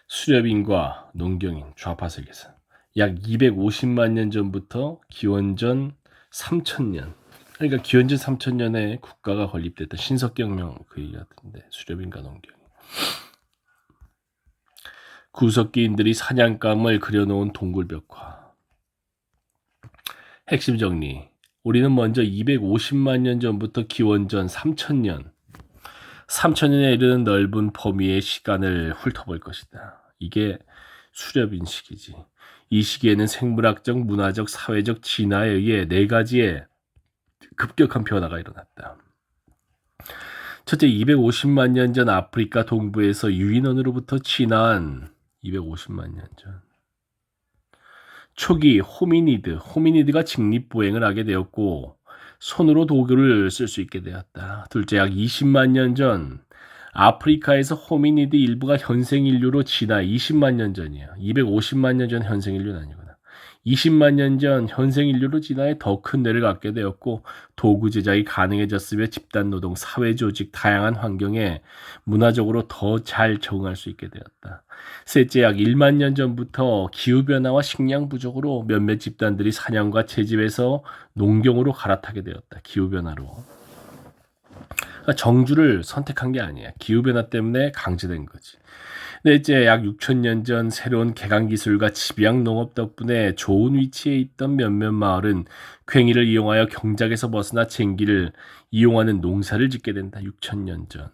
수렵인과 농경인 좌파색에서 약 250만 년 전부터 기원전 3000년, 그러니까 기원전 3000년에 국가가 건립됐던 신석경명 그 얘기 같은데, 수렵인과 농경. 구석기인들이 사냥감을 그려놓은 동굴벽화. 핵심 정리. 우리는 먼저 250만 년 전부터 기원전 3000년, 3000년에 이르는 넓은 범위의 시간을 훑어볼 것이다. 이게 수렵인 시기지. 이 시기에는 생물학적, 문화적, 사회적 진화에 의해 네 가지의 급격한 변화가 일어났다. 첫째, 250만 년 전 아프리카 동부에서 유인원으로부터 진화한 250만 년 전. 초기 호미니드가 직립보행을 하게 되었고 손으로 도구를 쓸 수 있게 되었다. 둘째, 약 20만 년 전 아프리카에서 호미니드 일부가 현생인류로 진화. 20만 년 전이에요. 250만 년 전 현생인류는 아니구나. 20만 년 전 현생인류로 진화해 더 큰 뇌를 갖게 되었고 도구 제작이 가능해졌으며 집단노동, 사회조직, 다양한 환경에 문화적으로 더 잘 적응할 수 있게 되었다. 셋째, 약 1만 년 전부터 기후변화와 식량 부족으로 몇몇 집단들이 사냥과 채집에서 농경으로 갈아타게 되었다. 기후변화로. 그러니까 정주를 선택한 게 아니야. 기후변화 때문에 강제된 거지. 넷째, 약 6천 년 전 새로운 개간기술과 집약 농업 덕분에 좋은 위치에 있던 몇몇 마을은 괭이를 이용하여 경작에서 벗어나 쟁기를 이용하는 농사를 짓게 된다. 6천 년 전.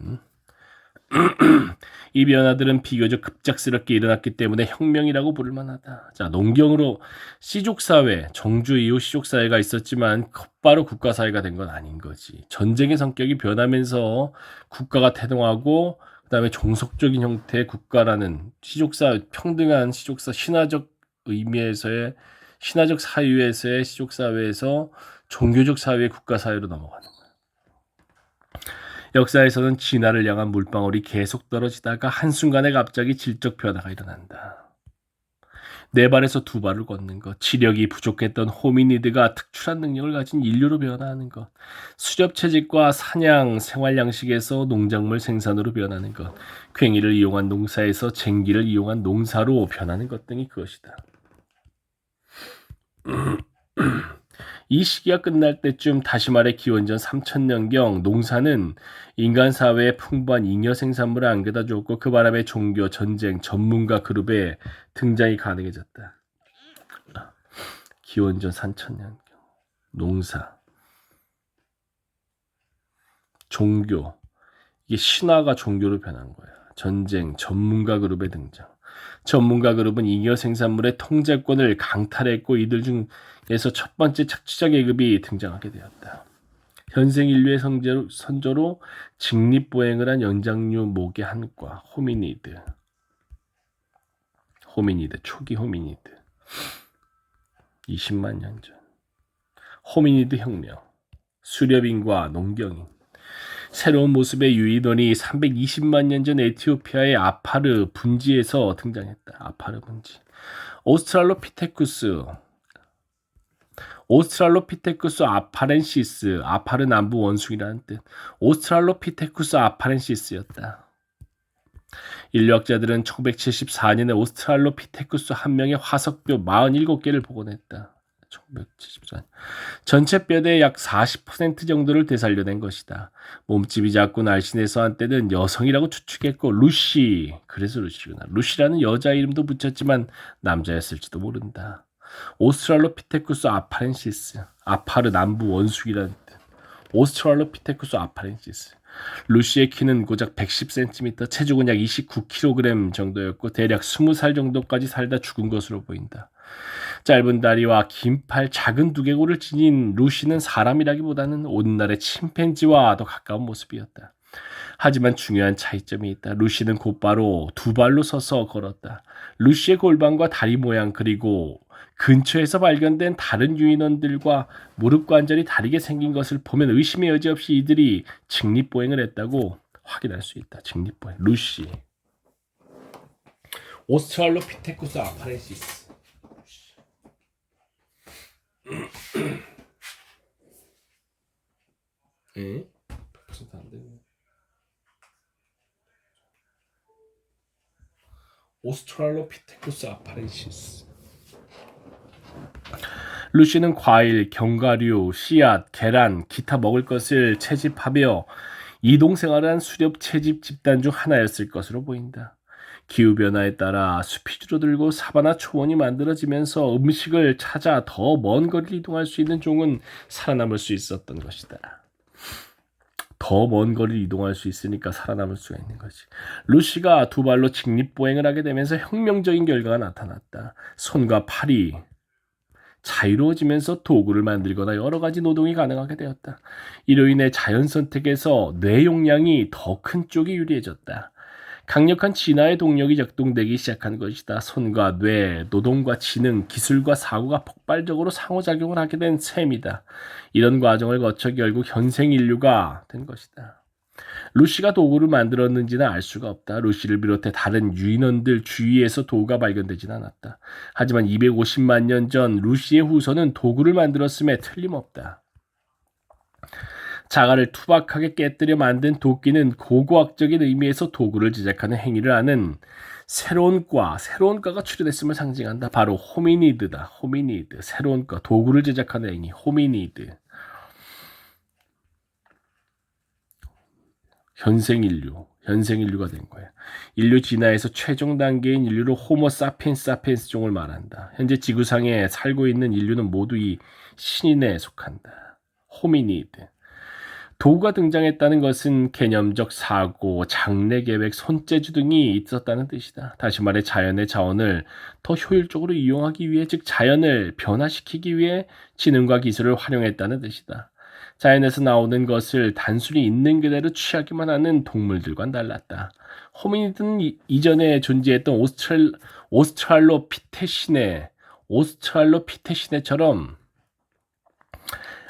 이 변화들은 비교적 급작스럽게 일어났기 때문에 혁명이라고 부를 만하다. 자, 농경으로 시족사회, 정주 이후 시족사회가 있었지만 곧바로 국가사회가 된 건 아닌 거지. 전쟁의 성격이 변하면서 국가가 태동하고 그다음에 종속적인 형태의 국가라는 시족사, 평등한 시족사, 신화적 의미에서의 신화적 사유에서의 시족사회에서 종교적 사회의 국가사회로 넘어가는 거야. 역사에서는 진화를 향한 물방울이 계속 떨어지다가 한순간에 갑자기 질적 변화가 일어난다. 네 발에서 두 발을 걷는 것, 지력이 부족했던 호미니드가 특출한 능력을 가진 인류로 변화하는 것, 수렵 채집과 사냥, 생활 양식에서 농작물 생산으로 변하는 것, 괭이를 이용한 농사에서 쟁기를 이용한 농사로 변하는 것 등이 그것이다. 이 시기가 끝날 때쯤, 다시 말해 기원전 3000년경, 농사는 인간 사회에 풍부한 잉여 생산물을 안겨다 주었고 그 바람에 종교, 전쟁, 전문가 그룹의 등장이 가능해졌다. 기원전 3000년경, 농사, 종교, 이게 신화가 종교로 변한 거야. 전쟁, 전문가 그룹의 등장. 전문가 그룹은 잉여 생산물의 통제권을 강탈했고 이들 중에서 첫 번째 착취자 계급이 등장하게 되었다. 현생 인류의 선조로 직립보행을 한 연장류 목의 한과, 호미니드, 초기 호미니드, 20만 년 전. 호미니드 혁명, 수렵인과 농경인, 새로운 모습의 유인원이 320만 년 전 에티오피아의 아파르 분지에서 등장했다. 아파르 분지. 오스트랄로피테쿠스 아파렌시스, 아파르 남부 원숭이라는 뜻. 오스트랄로피테쿠스 아파렌시스였다. 인류학자들은 1974년에 오스트랄로피테쿠스 한 명의 화석뼈 47개를 복원했다. 1974년. 전체 뼈대의 약 40% 정도를 되살려낸 것이다. 몸집이 작고 날씬해서 한때는 여성이라고 추측했고 그래서 루시구나. 루시라는 여자 이름도 붙였지만 남자였을지도 모른다. 오스트랄로피테쿠스 아파렌시스, 아파르 남부 원숭이라는 뜻. 오스트랄로피테쿠스 아파렌시스. 루시의 키는 고작 110cm, 체중은 약 29kg 정도였고 대략 20살 정도까지 살다 죽은 것으로 보인다. 짧은 다리와 긴 팔, 작은 두개골을 지닌 루시는 사람이라기보다는 오늘날의 침팬지와 더 가까운 모습이었다. 하지만 중요한 차이점이 있다. 루시는 곧바로 두 발로 서서 걸었다. 루시의 골반과 다리 모양 그리고 근처에서 발견된 다른 유인원들과 무릎 관절이 다르게 생긴 것을 보면 의심의 여지 없이 이들이 직립보행을 했다고 확인할 수 있다. 직립보행. 루시. 오스트랄로피테쿠스 아파렌시스. 에? 100% 안 되네. 오스트랄로피테쿠스 아파렌시스. 루시는 과일, 견과류, 씨앗, 계란, 기타 먹을 것을 채집하며 이동생활한 수렵 채집 집단 중 하나였을 것으로 보인다. 기후변화에 따라 숲이 줄어들고 사바나 초원이 만들어지면서 음식을 찾아 더 먼 거리를 이동할 수 있는 종은 살아남을 수 있었던 것이다. 더 먼 거리를 이동할 수 있으니까 살아남을 수가 있는 거지. 루시가 두 발로 직립보행을 하게 되면서 혁명적인 결과가 나타났다. 손과 팔이 자유로워지면서 도구를 만들거나 여러 가지 노동이 가능하게 되었다. 이로 인해 자연 선택에서 뇌 용량이 더 큰 쪽이 유리해졌다. 강력한 진화의 동력이 작동되기 시작한 것이다. 손과 뇌, 노동과 지능, 기술과 사고가 폭발적으로 상호작용을 하게 된 셈이다. 이런 과정을 거쳐 결국 현생 인류가 된 것이다. 루시가 도구를 만들었는지는 알 수가 없다. 루시를 비롯해 다른 유인원들 주위에서 도구가 발견되진 않았다. 하지만 250만 년 전 루시의 후손은 도구를 만들었음에 틀림없다. 자갈을 투박하게 깨뜨려 만든 도끼는 고고학적인 의미에서 도구를 제작하는 행위를 하는 새로운 과가 출현했음을 상징한다. 바로 호미니드다. 호미니드, 새로운 과, 도구를 제작하는 행위, 호미니드. 현생 인류가 된 거야. 인류 진화에서 최종 단계인 인류로 호모 사피엔스 종을 말한다. 현재 지구상에 살고 있는 인류는 모두 이 신인에 속한다. 호미니드. 도구가 등장했다는 것은 개념적 사고, 장래 계획, 손재주 등이 있었다는 뜻이다. 다시 말해 자연의 자원을 더 효율적으로 이용하기 위해, 즉 자연을 변화시키기 위해 지능과 기술을 활용했다는 뜻이다. 자연에서 나오는 것을 단순히 있는 그대로 취하기만 하는 동물들과는 달랐다. 호미니드는 이전에 존재했던 오스트랄로피테시네처럼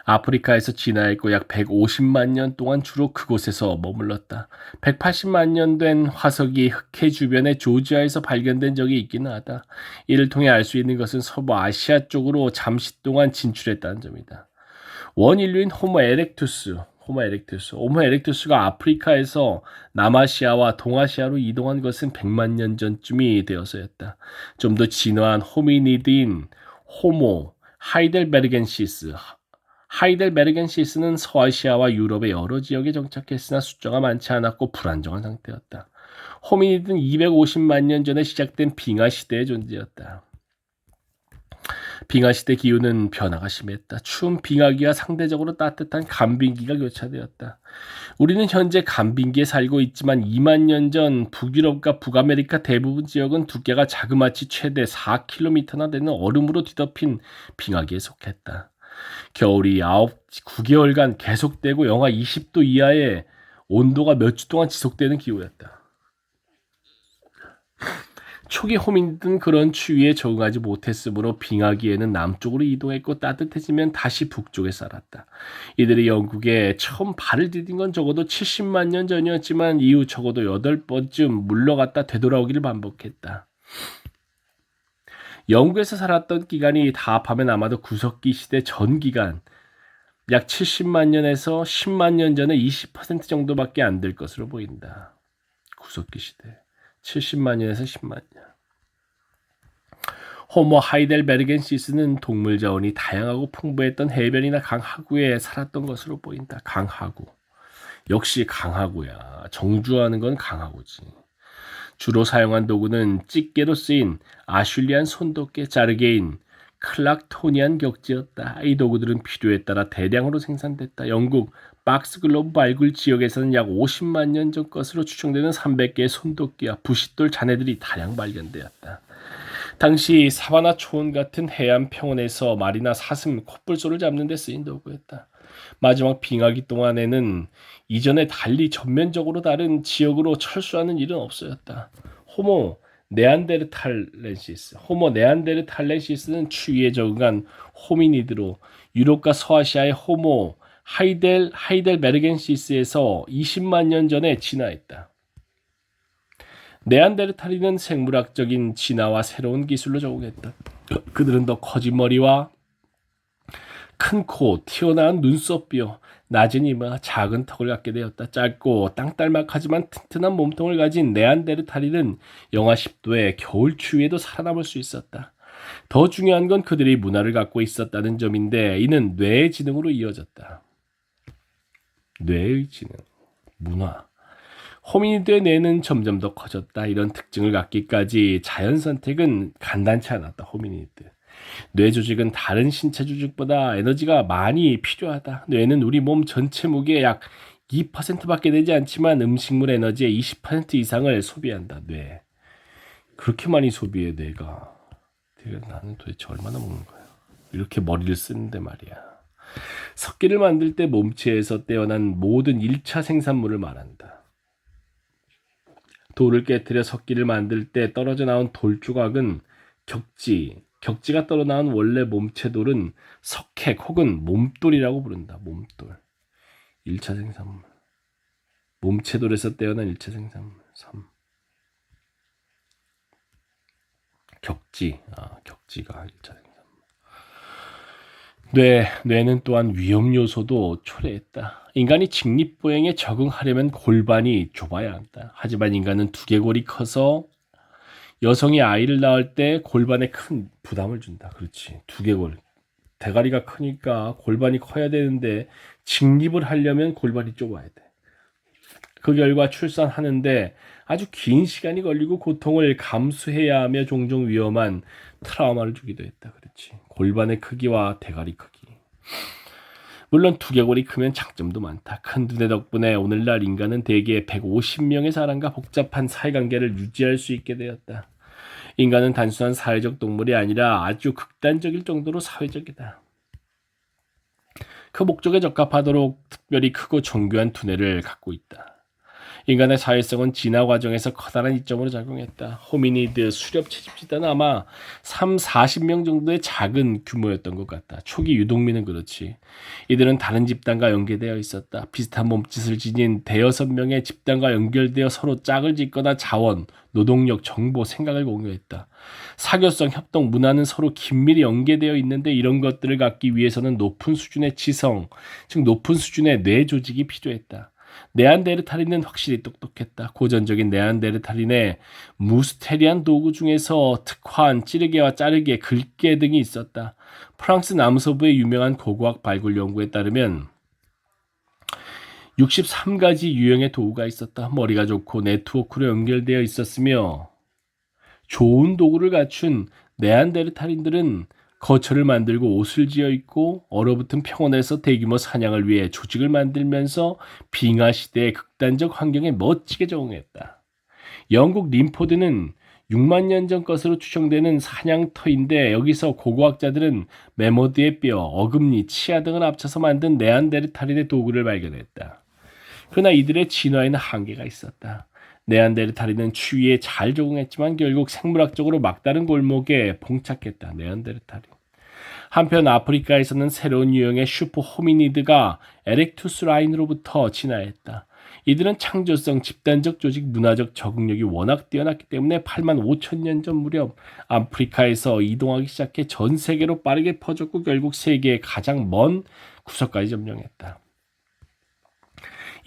아프리카에서 진화했고 약 150만 년 동안 주로 그곳에서 머물렀다. 180만 년 된 화석이 흑해 주변의 조지아에서 발견된 적이 있기는 하다. 이를 통해 알 수 있는 것은 서부 아시아 쪽으로 잠시 동안 진출했다는 점이다. 원인류인 호모 에렉투스가 아프리카에서 남아시아와 동아시아로 이동한 것은 100만 년 전쯤이 되어서였다. 좀 더 진화한 호미니드인 호모 하이델베르겐시스는 서아시아와 유럽의 여러 지역에 정착했으나 숫자가 많지 않았고 불안정한 상태였다. 호미니드는 250만 년 전에 시작된 빙하 시대의 존재였다. 빙하시대 기후는 변화가 심했다. 추운 빙하기와 상대적으로 따뜻한 간빙기가 교차되었다. 우리는 현재 간빙기에 살고 있지만 2만 년 전 북유럽과 북아메리카 대부분 지역은 두께가 자그마치 최대 4km나 되는 얼음으로 뒤덮인 빙하기에 속했다. 겨울이 9개월간 계속되고 영하 20도 이하의 온도가 몇 주 동안 지속되는 기후였다. 초기 호민들은 그런 추위에 적응하지 못했으므로 빙하기에는 남쪽으로 이동했고 따뜻해지면 다시 북쪽에 살았다. 이들이 영국에 처음 발을 디딘 건 적어도 70만 년 전이었지만 이후 적어도 8번쯤 물러갔다 되돌아오기를 반복했다. 영국에서 살았던 기간이 다 합하면 아마도 구석기 시대 전 기간 약 70만 년에서 10만 년 전에 20% 정도밖에 안 될 것으로 보인다. 구석기 시대 70만 년에서 10만 년. 호모 하이델베르겐시스는 동물 자원이 다양하고 풍부했던 해변이나 강하구에 살았던 것으로 보인다. 강하구. 역시 강하구야. 정주하는 건 강하구지. 주로 사용한 도구는 집게로 쓰인 아슐리안 손도끼, 자르게인, 클락토니안 격지였다. 이 도구들은 필요에 따라 대량으로 생산됐다. 영국 박스글로브 발굴 지역에서는 약 50만 년 전 것으로 추정되는 300개의 손도끼와 부싯돌 잔해들이 다량 발견되었다. 당시 사바나 초원 같은 해안 평원에서 말이나 사슴, 콧불소를 잡는 데 쓰인 도구였다. 마지막 빙하기 동안에는 이전에 달리 전면적으로 다른 지역으로 철수하는 일은 없었다. 호모 네안데르탈렌시스는 추위에 적응한 호미니드로 유럽과 서아시아의 호모 하이델베르겐시스에서 20만 년 전에 진화했다. 네안데르탈인은 생물학적인 진화와 새로운 기술로 적응했다. 그들은 더 커진 머리와 큰 코, 튀어나온 눈썹뼈, 낮은 이마, 작은 턱을 갖게 되었다. 짧고 땅딸막하지만 튼튼한 몸통을 가진 네안데르탈인은 영하 10도의 겨울 추위에도 살아남을 수 있었다. 더 중요한 건 그들이 문화를 갖고 있었다는 점인데 이는 뇌의 지능으로 이어졌다. 뇌의 지능, 문화. 호미니드의 뇌는 점점 더 커졌다. 이런 특징을 갖기까지 자연 선택은 간단치 않았다. 호미니드. 뇌 조직은 다른 신체 조직보다 에너지가 많이 필요하다. 뇌는 우리 몸 전체 무게의 약 2%밖에 되지 않지만 음식물 에너지의 20% 이상을 소비한다. 뇌. 그렇게 많이 소비해 뇌가. 나는 도대체 얼마나 먹는 거야. 이렇게 머리를 쓰는데 말이야. 석기를 만들 때 몸체에서 떼어난 모든 1차 생산물을 말한다. 돌을 깨뜨려 석기를 만들 때 떨어져 나온 돌 조각은 격지가 떨어나온 원래 몸체 돌은 석핵 혹은 몸돌이라고 부른다. 몸돌. 1차 생산물. 몸체 돌에서 떼어난 1차 생산물. 3. 격지가 1차 생산물. 뇌는 또한 위험 요소도 초래했다. 인간이 직립보행에 적응하려면 골반이 좁아야 한다. 하지만 인간은 두개골이 커서 여성이 아이를 낳을 때 골반에 큰 부담을 준다. 그렇지. 두개골. 대가리가 크니까 골반이 커야 되는데 직립을 하려면 골반이 좁아야 돼. 그 결과 출산하는데 아주 긴 시간이 걸리고 고통을 감수해야 하며 종종 위험한 트라우마를 주기도 했다. 그렇지. 골반의 크기와 대가리 크기. 물론 두개골이 크면 장점도 많다. 큰 두뇌 덕분에 오늘날 인간은 대개 150명의 사람과 복잡한 사회관계를 유지할 수 있게 되었다. 인간은 단순한 사회적 동물이 아니라 아주 극단적일 정도로 사회적이다. 그 목적에 적합하도록 특별히 크고 정교한 두뇌를 갖고 있다. 인간의 사회성은 진화 과정에서 커다란 이점으로 작용했다. 호미니드 수렵 채집지단은 아마 40명 정도의 작은 규모였던 것 같다. 초기 유동민은 그렇지. 이들은 다른 집단과 연계되어 있었다. 비슷한 몸짓을 지닌 대여섯 명의 집단과 연결되어 서로 짝을 짓거나 자원, 노동력, 정보, 생각을 공유했다. 사교성, 협동, 문화는 서로 긴밀히 연계되어 있는데 이런 것들을 갖기 위해서는 높은 수준의 지성, 즉 높은 수준의 뇌 조직이 필요했다. 네안데르탈인은 확실히 똑똑했다. 고전적인 네안데르탈인의 무스테리안 도구 중에서 특화한 찌르개와 자르개, 글개 등이 있었다. 프랑스 남서부의 유명한 고고학 발굴 연구에 따르면 63가지 유형의 도구가 있었다. 머리가 좋고 네트워크로 연결되어 있었으며 좋은 도구를 갖춘 네안데르탈인들은 거처를 만들고 옷을 지어 입고 얼어붙은 평원에서 대규모 사냥을 위해 조직을 만들면서 빙하 시대의 극단적 환경에 멋지게 적응했다. 영국 림포드는 6만 년 전 것으로 추정되는 사냥터인데 여기서 고고학자들은 매머드의 뼈, 어금니, 치아 등을 합쳐서 만든 네안데르탈인의 도구를 발견했다. 그러나 이들의 진화에는 한계가 있었다. 네안데르탈인은 추위에 잘 적응했지만 결국 생물학적으로 막다른 골목에 봉착했다. 네안데르탈인. 한편 아프리카에서는 새로운 유형의 슈퍼 호미니드가 에렉투스 라인으로부터 진화했다. 이들은 창조성, 집단적 조직, 문화적 적응력이 워낙 뛰어났기 때문에 8만 5천 년 전 무렵 아프리카에서 이동하기 시작해 전 세계로 빠르게 퍼졌고 결국 세계의 가장 먼 구석까지 점령했다.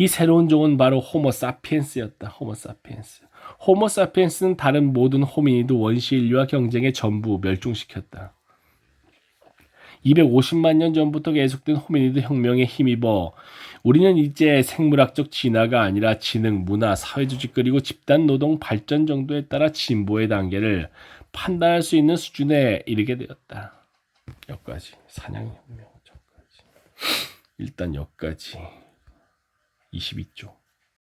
이 새로운 종은 바로 호모사피엔스였다. 호모사피엔스. 호모사피엔스는 다른 모든 호미니드 원시 인류와 경쟁에 전부 멸종시켰다. 250만 년 전부터 계속된 호미니드 혁명에 힘입어 우리는 이제 생물학적 진화가 아니라 지능, 문화, 사회조직 그리고 집단 노동 발전 정도에 따라 진보의 단계를 판단할 수 있는 수준에 이르게 되었다. 여기까지. 사냥혁명. 일단 여기까지. 22조.